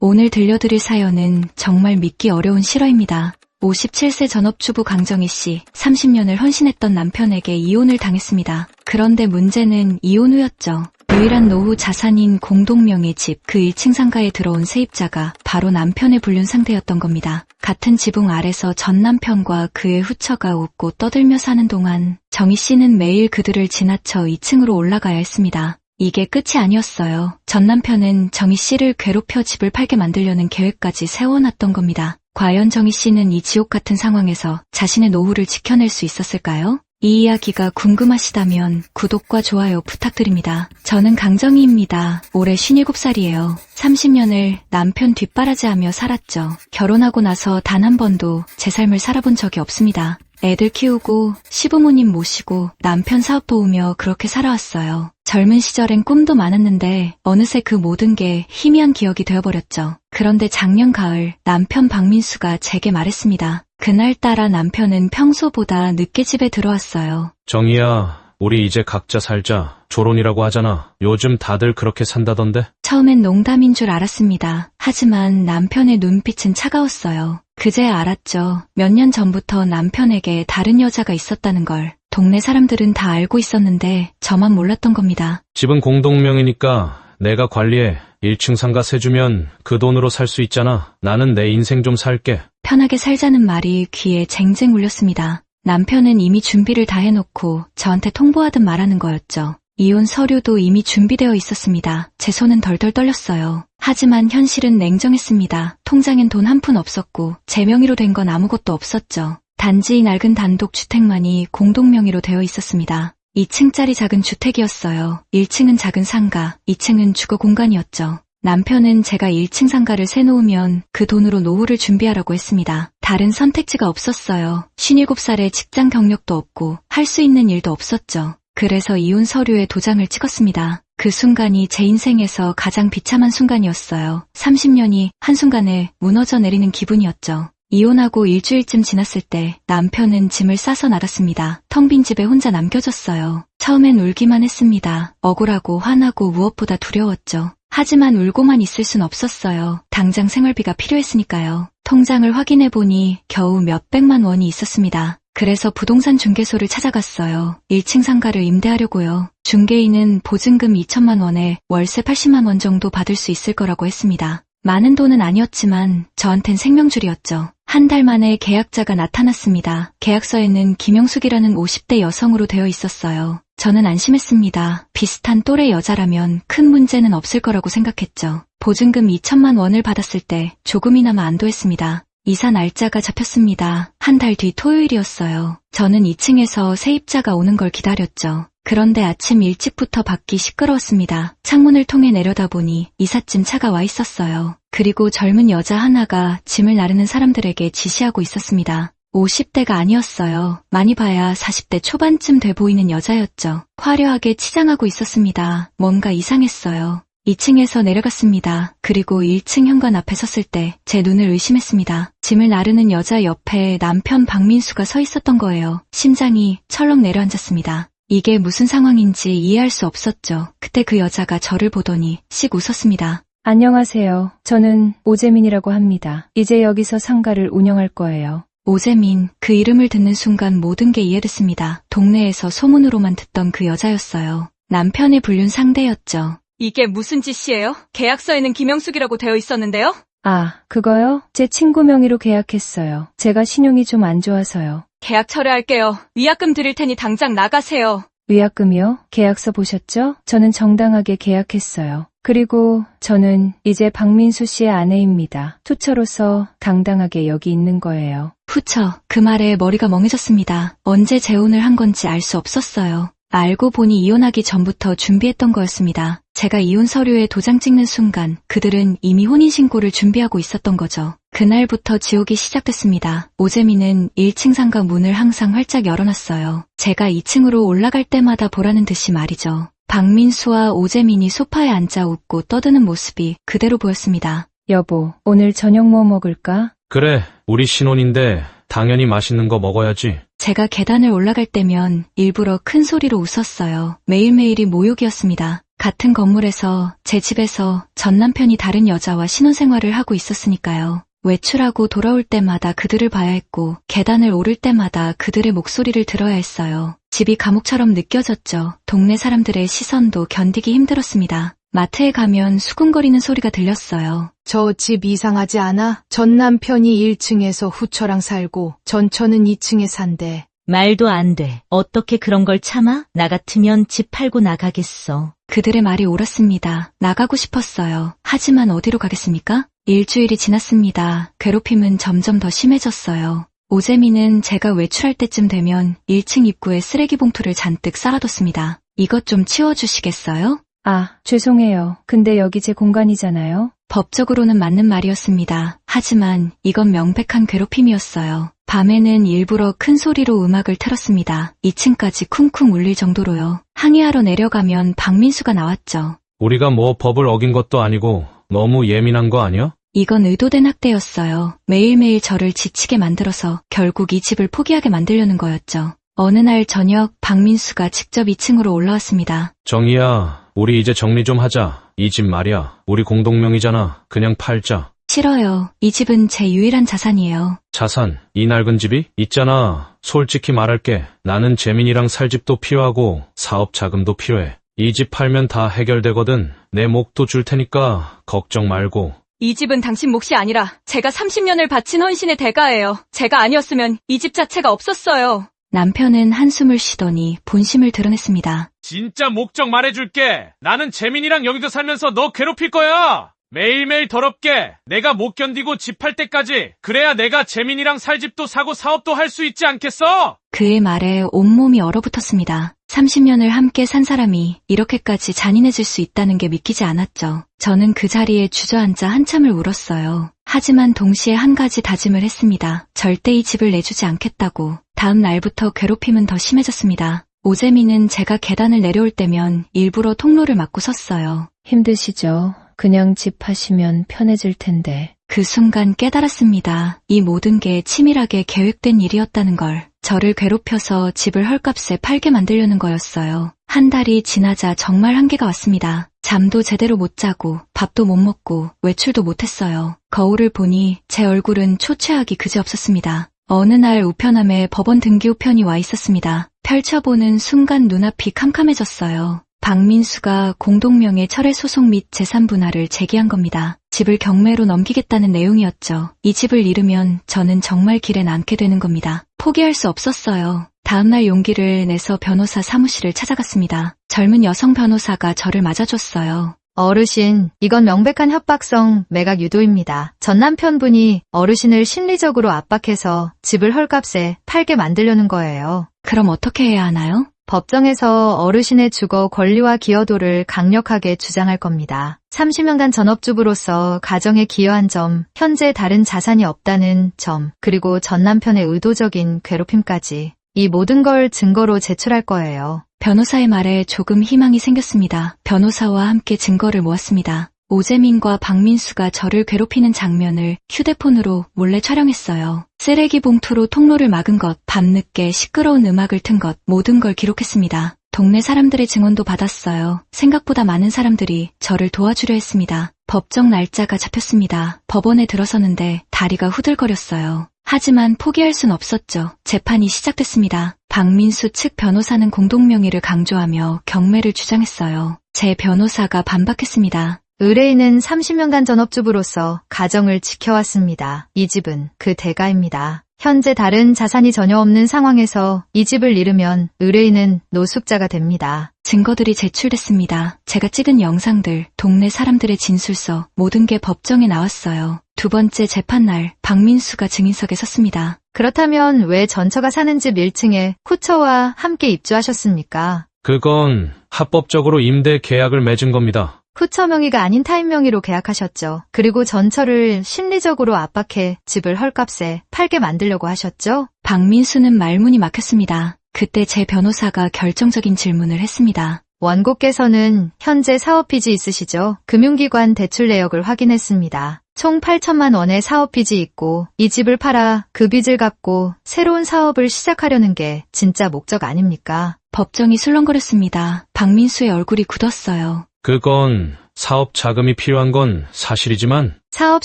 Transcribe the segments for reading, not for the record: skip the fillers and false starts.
오늘 들려드릴 사연은 정말 믿기 어려운 실화입니다. 57세 전업주부 강정희 씨, 30년을 헌신했던 남편에게 이혼을 당했습니다. 그런데 문제는 이혼 후였죠. 유일한 노후 자산인 공동명의 집, 그 1층 상가에 들어온 세입자가 바로 남편의 불륜 상대였던 겁니다. 같은 지붕 아래서 전 남편과 그의 후처가 웃고 떠들며 사는 동안 정희 씨는 매일 그들을 지나쳐 2층으로 올라가야 했습니다. 이게 끝이 아니었어요. 전 남편은 정희 씨를 괴롭혀 집을 팔게 만들려는 계획까지 세워놨던 겁니다. 과연 정희 씨는 이 지옥 같은 상황에서 자신의 노후를 지켜낼 수 있었을까요? 이 이야기가 궁금하시다면 구독과 좋아요 부탁드립니다. 저는 강정희입니다. 올해 57살이에요. 30년을 남편 뒷바라지하며 살았죠. 결혼하고 나서 단 한 번도 제 삶을 살아본 적이 없습니다. 애들 키우고 시부모님 모시고 남편 사업 도우며 그렇게 살아왔어요. 젊은 시절엔 꿈도 많았는데 어느새 그 모든 게 희미한 기억이 되어버렸죠. 그런데 작년 가을 남편 박민수가 제게 말했습니다. 그날따라 남편은 평소보다 늦게 집에 들어왔어요. 정희야, 우리 이제 각자 살자. 조론이라고 하잖아. 요즘 다들 그렇게 산다던데? 처음엔 농담인 줄 알았습니다. 하지만 남편의 눈빛은 차가웠어요. 그제야 알았죠. 몇 년 전부터 남편에게 다른 여자가 있었다는 걸. 동네 사람들은 다 알고 있었는데 저만 몰랐던 겁니다. 집은 공동명이니까 내가 관리해. 1층 상가 세 주면 그 돈으로 살 수 있잖아. 나는 내 인생 좀 살게. 편하게 살자는 말이 귀에 쟁쟁 울렸습니다. 남편은 이미 준비를 다 해놓고 저한테 통보하듯 말하는 거였죠. 이혼 서류도 이미 준비되어 있었습니다. 제 손은 덜덜 떨렸어요. 하지만 현실은 냉정했습니다. 통장엔 돈 한 푼 없었고 제 명의로 된 건 아무것도 없었죠. 단지 낡은 단독 주택만이 공동명의로 되어 있었습니다. 2층짜리 작은 주택이었어요. 1층은 작은 상가, 2층은 주거 공간이었죠. 남편은 제가 1층 상가를 세놓으면 그 돈으로 노후를 준비하라고 했습니다. 다른 선택지가 없었어요. 57살에 직장 경력도 없고 할 수 있는 일도 없었죠. 그래서 이혼 서류에 도장을 찍었습니다. 그 순간이 제 인생에서 가장 비참한 순간이었어요. 30년이 한순간에 무너져 내리는 기분이었죠. 이혼하고 일주일쯤 지났을 때 남편은 짐을 싸서 나갔습니다. 텅 빈 집에 혼자 남겨졌어요. 처음엔 울기만 했습니다. 억울하고 화나고 무엇보다 두려웠죠. 하지만 울고만 있을 순 없었어요. 당장 생활비가 필요했으니까요. 통장을 확인해보니 겨우 몇백만 원이 있었습니다. 그래서 부동산 중개소를 찾아갔어요. 1층 상가를 임대하려고요. 중개인은 보증금 2천만 원에 월세 80만 원 정도 받을 수 있을 거라고 했습니다. 많은 돈은 아니었지만 저한텐 생명줄이었죠. 한 달 만에 계약자가 나타났습니다. 계약서에는 김영숙이라는 50대 여성으로 되어 있었어요. 저는 안심했습니다. 비슷한 또래 여자라면 큰 문제는 없을 거라고 생각했죠. 보증금 2천만 원을 받았을 때 조금이나마 안도했습니다. 이사 날짜가 잡혔습니다. 한 달 뒤 토요일이었어요. 저는 2층에서 세입자가 오는 걸 기다렸죠. 그런데 아침 일찍부터 밖이 시끄러웠습니다. 창문을 통해 내려다보니 이삿짐 차가 와 있었어요. 그리고 젊은 여자 하나가 짐을 나르는 사람들에게 지시하고 있었습니다. 50대가 아니었어요. 많이 봐야 40대 초반쯤 돼 보이는 여자였죠. 화려하게 치장하고 있었습니다. 뭔가 이상했어요. 2층에서 내려갔습니다. 그리고 1층 현관 앞에 섰을 때 제 눈을 의심했습니다. 짐을 나르는 여자 옆에 남편 박민수가 서 있었던 거예요. 심장이 철렁 내려앉았습니다. 이게 무슨 상황인지 이해할 수 없었죠. 그때 그 여자가 저를 보더니 씩 웃었습니다. 안녕하세요. 저는 오재민이라고 합니다. 이제 여기서 상가를 운영할 거예요. 오재민, 그 이름을 듣는 순간 모든 게 이해됐습니다. 동네에서 소문으로만 듣던 그 여자였어요. 남편의 불륜 상대였죠. 이게 무슨 짓이에요? 계약서에는 김영숙이라고 되어 있었는데요? 아, 그거요? 제 친구 명의로 계약했어요. 제가 신용이 좀 안 좋아서요. 계약 철회할게요. 위약금 드릴 테니 당장 나가세요. 위약금이요? 계약서 보셨죠? 저는 정당하게 계약했어요. 그리고 저는 이제 박민수 씨의 아내입니다. 투처로서 당당하게 여기 있는 거예요. 후처, 그 말에 머리가 멍해졌습니다. 언제 재혼을 한 건지 알 수 없었어요. 알고 보니 이혼하기 전부터 준비했던 거였습니다. 제가 이혼 서류에 도장 찍는 순간 그들은 이미 혼인신고를 준비하고 있었던 거죠. 그날부터 지옥이 시작됐습니다. 오재민은 1층 상가 문을 항상 활짝 열어놨어요. 제가 2층으로 올라갈 때마다 보라는 듯이 말이죠. 박민수와 오재민이 소파에 앉아 웃고 떠드는 모습이 그대로 보였습니다. 여보, 오늘 저녁 뭐 먹을까? 그래, 우리 신혼인데 당연히 맛있는 거 먹어야지. 제가 계단을 올라갈 때면 일부러 큰 소리로 웃었어요. 매일매일이 모욕이었습니다. 같은 건물에서 제 집에서 전 남편이 다른 여자와 신혼생활을 하고 있었으니까요. 외출하고 돌아올 때마다 그들을 봐야 했고 계단을 오를 때마다 그들의 목소리를 들어야 했어요. 집이 감옥처럼 느껴졌죠. 동네 사람들의 시선도 견디기 힘들었습니다. 마트에 가면 수군거리는 소리가 들렸어요. 저 집 이상하지 않아? 전 남편이 1층에서 후처랑 살고 전처는 2층에 산대. 말도 안 돼. 어떻게 그런 걸 참아? 나 같으면 집 팔고 나가겠어. 그들의 말이 옳았습니다. 나가고 싶었어요. 하지만 어디로 가겠습니까? 일주일이 지났습니다. 괴롭힘은 점점 더 심해졌어요. 오재민은 제가 외출할 때쯤 되면 1층 입구에 쓰레기 봉투를 잔뜩 쌓아뒀습니다. 이것 좀 치워주시겠어요? 아, 죄송해요. 근데 여기 제 공간이잖아요. 법적으로는 맞는 말이었습니다. 하지만 이건 명백한 괴롭힘이었어요. 밤에는 일부러 큰 소리로 음악을 틀었습니다. 2층까지 쿵쿵 울릴 정도로요. 항의하러 내려가면 박민수가 나왔죠. 우리가 뭐 법을 어긴 것도 아니고 너무 예민한 거 아니야? 이건 의도된 학대였어요. 매일매일 저를 지치게 만들어서 결국 이 집을 포기하게 만들려는 거였죠. 어느 날 저녁 박민수가 직접 2층으로 올라왔습니다. 정희야, 우리 이제 정리 좀 하자. 이 집 말이야. 우리 공동명의잖아. 그냥 팔자. 싫어요. 이 집은 제 유일한 자산이에요. 자산, 이 낡은 집이? 있잖아. 솔직히 말할게. 나는 재민이랑 살 집도 필요하고 사업 자금도 필요해. 이 집 팔면 다 해결되거든. 내 몫도 줄 테니까 걱정 말고. 이 집은 당신 몫이 아니라 제가 30년을 바친 헌신의 대가예요. 제가 아니었으면 이 집 자체가 없었어요. 남편은 한숨을 쉬더니 본심을 드러냈습니다. 진짜 목적 말해줄게. 나는 재민이랑 여기서 살면서 너 괴롭힐 거야. 매일매일 더럽게 내가 못 견디고 집 팔 때까지. 그래야 내가 재민이랑 살 집도 사고 사업도 할 수 있지 않겠어? 그의 말에 온몸이 얼어붙었습니다. 30년을 함께 산 사람이 이렇게까지 잔인해질 수 있다는 게 믿기지 않았죠. 저는 그 자리에 주저앉아 한참을 울었어요. 하지만 동시에 한 가지 다짐을 했습니다. 절대 이 집을 내주지 않겠다고. 다음 날부터 괴롭힘은 더 심해졌습니다. 오재민은 제가 계단을 내려올 때면 일부러 통로를 막고 섰어요. 힘드시죠? 그냥 집 파시면 편해질 텐데. 그 순간 깨달았습니다. 이 모든 게 치밀하게 계획된 일이었다는 걸. 저를 괴롭혀서 집을 헐값에 팔게 만들려는 거였어요. 한 달이 지나자 정말 한계가 왔습니다. 잠도 제대로 못 자고 밥도 못 먹고 외출도 못했어요. 거울을 보니 제 얼굴은 초췌하기 그지없었습니다. 어느 날 우편함에 법원 등기 우편이 와 있었습니다. 펼쳐보는 순간 눈앞이 캄캄해졌어요. 박민수가 공동명의 철회 소송 및 재산 분할을 제기한 겁니다. 집을 경매로 넘기겠다는 내용이었죠. 이 집을 잃으면 저는 정말 길에 남게 되는 겁니다. 포기할 수 없었어요. 다음날 용기를 내서 변호사 사무실을 찾아갔습니다. 젊은 여성 변호사가 저를 맞아줬어요. 어르신, 이건 명백한 협박성 매각 유도입니다. 전 남편분이 어르신을 심리적으로 압박해서 집을 헐값에 팔게 만들려는 거예요. 그럼 어떻게 해야 하나요? 법정에서 어르신의 주거 권리와 기여도를 강력하게 주장할 겁니다. 30년간 전업주부로서 가정에 기여한 점, 현재 다른 자산이 없다는 점, 그리고 전 남편의 의도적인 괴롭힘까지 이 모든 걸 증거로 제출할 거예요. 변호사의 말에 조금 희망이 생겼습니다. 변호사와 함께 증거를 모았습니다. 오재민과 박민수가 저를 괴롭히는 장면을 휴대폰으로 몰래 촬영했어요. 쓰레기 봉투로 통로를 막은 것, 밤늦게 시끄러운 음악을 튼 것, 모든 걸 기록했습니다. 동네 사람들의 증언도 받았어요. 생각보다 많은 사람들이 저를 도와주려 했습니다. 법정 날짜가 잡혔습니다. 법원에 들어서는데 다리가 후들거렸어요. 하지만 포기할 순 없었죠. 재판이 시작됐습니다. 박민수 측 변호사는 공동명의를 강조하며 경매를 주장했어요. 제 변호사가 반박했습니다. 의뢰인은 30년간 전업주부로서 가정을 지켜왔습니다. 이 집은 그 대가입니다. 현재 다른 자산이 전혀 없는 상황에서 이 집을 잃으면 의뢰인은 노숙자가 됩니다. 증거들이 제출됐습니다. 제가 찍은 영상들, 동네 사람들의 진술서, 모든 게 법정에 나왔어요. 두 번째 재판날, 박민수가 증인석에 섰습니다. 그렇다면 왜 전처가 사는 집 1층에 후처와 함께 입주하셨습니까? 그건 합법적으로 임대 계약을 맺은 겁니다. 후처 명의가 아닌 타인 명의로 계약하셨죠. 그리고 전처를 심리적으로 압박해 집을 헐값에 팔게 만들려고 하셨죠. 박민수는 말문이 막혔습니다. 그때 제 변호사가 결정적인 질문을 했습니다. 원고께서는 현재 사업빚이 있으시죠? 금융기관 대출 내역을 확인했습니다. 총 8천만 원의 사업빚이 있고 이 집을 팔아 그 빚을 갚고 새로운 사업을 시작하려는 게 진짜 목적 아닙니까? 법정이 술렁거렸습니다. 박민수의 얼굴이 굳었어요. 그건 사업 자금이 필요한 건 사실이지만 사업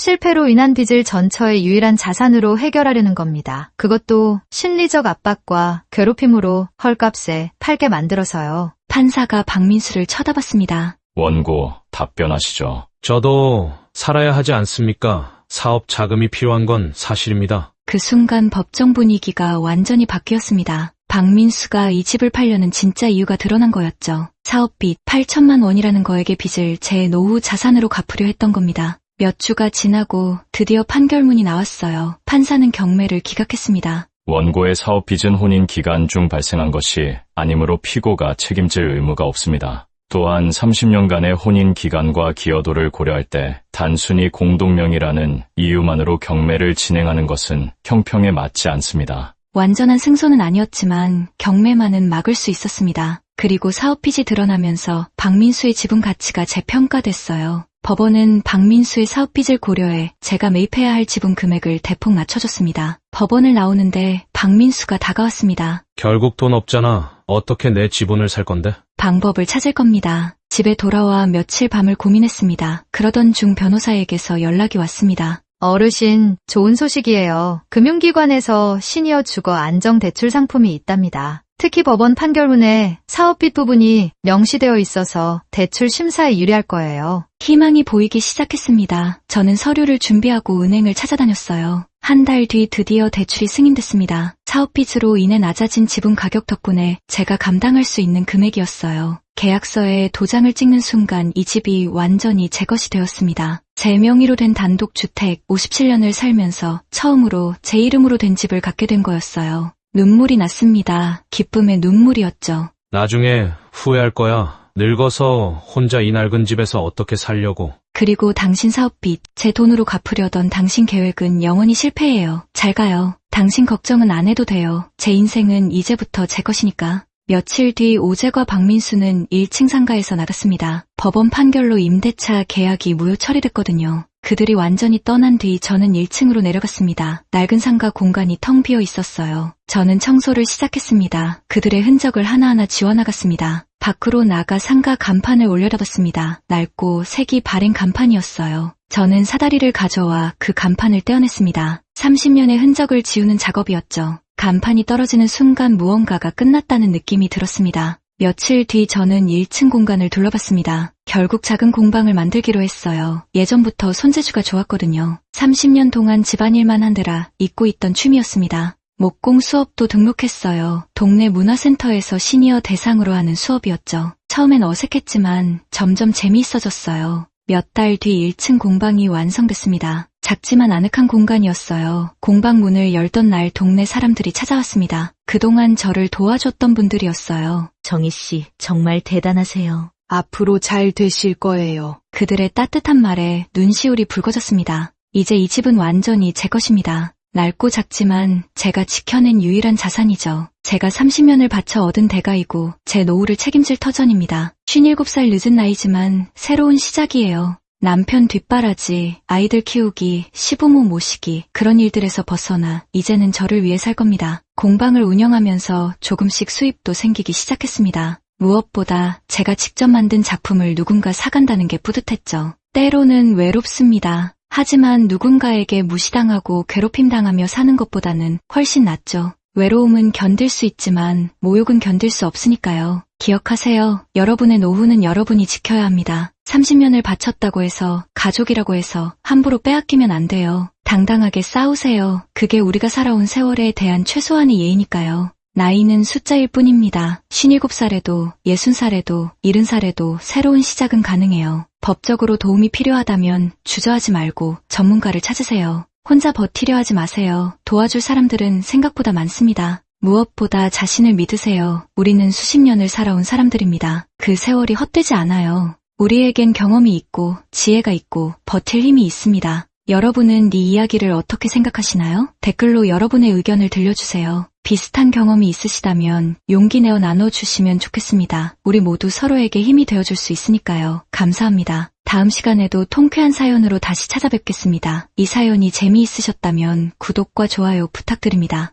실패로 인한 빚을 전처의 유일한 자산으로 해결하려는 겁니다. 그것도 심리적 압박과 괴롭힘으로 헐값에 팔게 만들어서요. 판사가 박민수를 쳐다봤습니다. 원고, 답변하시죠. 저도 살아야 하지 않습니까? 사업 자금이 필요한 건 사실입니다. 그 순간 법정 분위기가 완전히 바뀌었습니다. 박민수가 이 집을 팔려는 진짜 이유가 드러난 거였죠. 사업빚 8천만 원이라는 거액의 빚을 제 노후 자산으로 갚으려 했던 겁니다. 몇 주가 지나고 드디어 판결문이 나왔어요. 판사는 경매를 기각했습니다. 원고의 사업 빚은 혼인 기간 중 발생한 것이 아니므로 피고가 책임질 의무가 없습니다. 또한 30년간의 혼인 기간과 기여도를 고려할 때 단순히 공동명의라는 이유만으로 경매를 진행하는 것은 형평에 맞지 않습니다. 완전한 승소는 아니었지만 경매만은 막을 수 있었습니다. 그리고 사업빚이 드러나면서 박민수의 지분 가치가 재평가됐어요. 법원은 박민수의 사업빚을 고려해 제가 매입해야 할 지분 금액을 대폭 낮춰줬습니다. 법원을 나오는데 박민수가 다가왔습니다. 결국 돈 없잖아. 어떻게 내 지분을 살 건데? 방법을 찾을 겁니다. 집에 돌아와 며칠 밤을 고민했습니다. 그러던 중 변호사에게서 연락이 왔습니다. 어르신, 좋은 소식이에요. 금융기관에서 시니어 주거 안정 대출 상품이 있답니다. 특히 법원 판결문에 사업빚 부분이 명시되어 있어서 대출 심사에 유리할 거예요. 희망이 보이기 시작했습니다. 저는 서류를 준비하고 은행을 찾아다녔어요. 한 달 뒤 드디어 대출이 승인됐습니다. 사업빚으로 인해 낮아진 지분 가격 덕분에 제가 감당할 수 있는 금액이었어요. 계약서에 도장을 찍는 순간 이 집이 완전히 제 것이 되었습니다. 제 명의로 된 단독주택 57년을 살면서 처음으로 제 이름으로 된 집을 갖게 된 거였어요. 눈물이 났습니다. 기쁨의 눈물이었죠. 나중에 후회할 거야. 늙어서 혼자 이 낡은 집에서 어떻게 살려고. 그리고 당신 사업빚, 제 돈으로 갚으려던 당신 계획은 영원히 실패예요. 잘 가요. 당신 걱정은 안 해도 돼요. 제 인생은 이제부터 제 것이니까. 며칠 뒤 오재과 박민수는 1층 상가에서 나갔습니다. 법원 판결로 임대차 계약이 무효 처리됐거든요. 그들이 완전히 떠난 뒤 저는 1층으로 내려갔습니다. 낡은 상가 공간이 텅 비어 있었어요. 저는 청소를 시작했습니다. 그들의 흔적을 하나하나 지워나갔습니다. 밖으로 나가 상가 간판을 올려다봤습니다. 낡고 색이 바랜 간판이었어요. 저는 사다리를 가져와 그 간판을 떼어냈습니다. 30년의 흔적을 지우는 작업이었죠. 간판이 떨어지는 순간 무언가가 끝났다는 느낌이 들었습니다. 며칠 뒤 저는 1층 공간을 둘러봤습니다. 결국 작은 공방을 만들기로 했어요. 예전부터 손재주가 좋았거든요. 30년 동안 집안일만 하느라 잊고 있던 취미였습니다. 목공 수업도 등록했어요. 동네 문화센터에서 시니어 대상으로 하는 수업이었죠. 처음엔 어색했지만 점점 재미있어졌어요. 몇 달 뒤 1층 공방이 완성됐습니다. 작지만 아늑한 공간이었어요. 공방 문을 열던 날 동네 사람들이 찾아왔습니다. 그동안 저를 도와줬던 분들이었어요. 정희 씨, 정말 대단하세요. 앞으로 잘 되실 거예요. 그들의 따뜻한 말에 눈시울이 붉어졌습니다. 이제 이 집은 완전히 제 것입니다. 낡고 작지만 제가 지켜낸 유일한 자산이죠. 제가 30년을 바쳐 얻은 대가이고 제 노후를 책임질 터전입니다. 57살 늦은 나이지만 새로운 시작이에요. 남편 뒷바라지, 아이들 키우기, 시부모 모시기 그런 일들에서 벗어나 이제는 저를 위해 살 겁니다. 공방을 운영하면서 조금씩 수입도 생기기 시작했습니다. 무엇보다 제가 직접 만든 작품을 누군가 사간다는 게 뿌듯했죠. 때로는 외롭습니다. 하지만 누군가에게 무시당하고 괴롭힘당하며 사는 것보다는 훨씬 낫죠. 외로움은 견딜 수 있지만 모욕은 견딜 수 없으니까요. 기억하세요. 여러분의 노후는 여러분이 지켜야 합니다. 30년을 바쳤다고 해서 가족이라고 해서 함부로 빼앗기면 안 돼요. 당당하게 싸우세요. 그게 우리가 살아온 세월에 대한 최소한의 예의니까요. 나이는 숫자일 뿐입니다. 57살에도 60살에도 70살에도 새로운 시작은 가능해요. 법적으로 도움이 필요하다면 주저하지 말고 전문가를 찾으세요. 혼자 버티려 하지 마세요. 도와줄 사람들은 생각보다 많습니다. 무엇보다 자신을 믿으세요. 우리는 수십 년을 살아온 사람들입니다. 그 세월이 헛되지 않아요. 우리에겐 경험이 있고 지혜가 있고 버틸 힘이 있습니다. 여러분은 이 이야기를 어떻게 생각하시나요? 댓글로 여러분의 의견을 들려주세요. 비슷한 경험이 있으시다면 용기 내어 나눠주시면 좋겠습니다. 우리 모두 서로에게 힘이 되어줄 수 있으니까요. 감사합니다. 다음 시간에도 통쾌한 사연으로 다시 찾아뵙겠습니다. 이 사연이 재미있으셨다면 구독과 좋아요 부탁드립니다.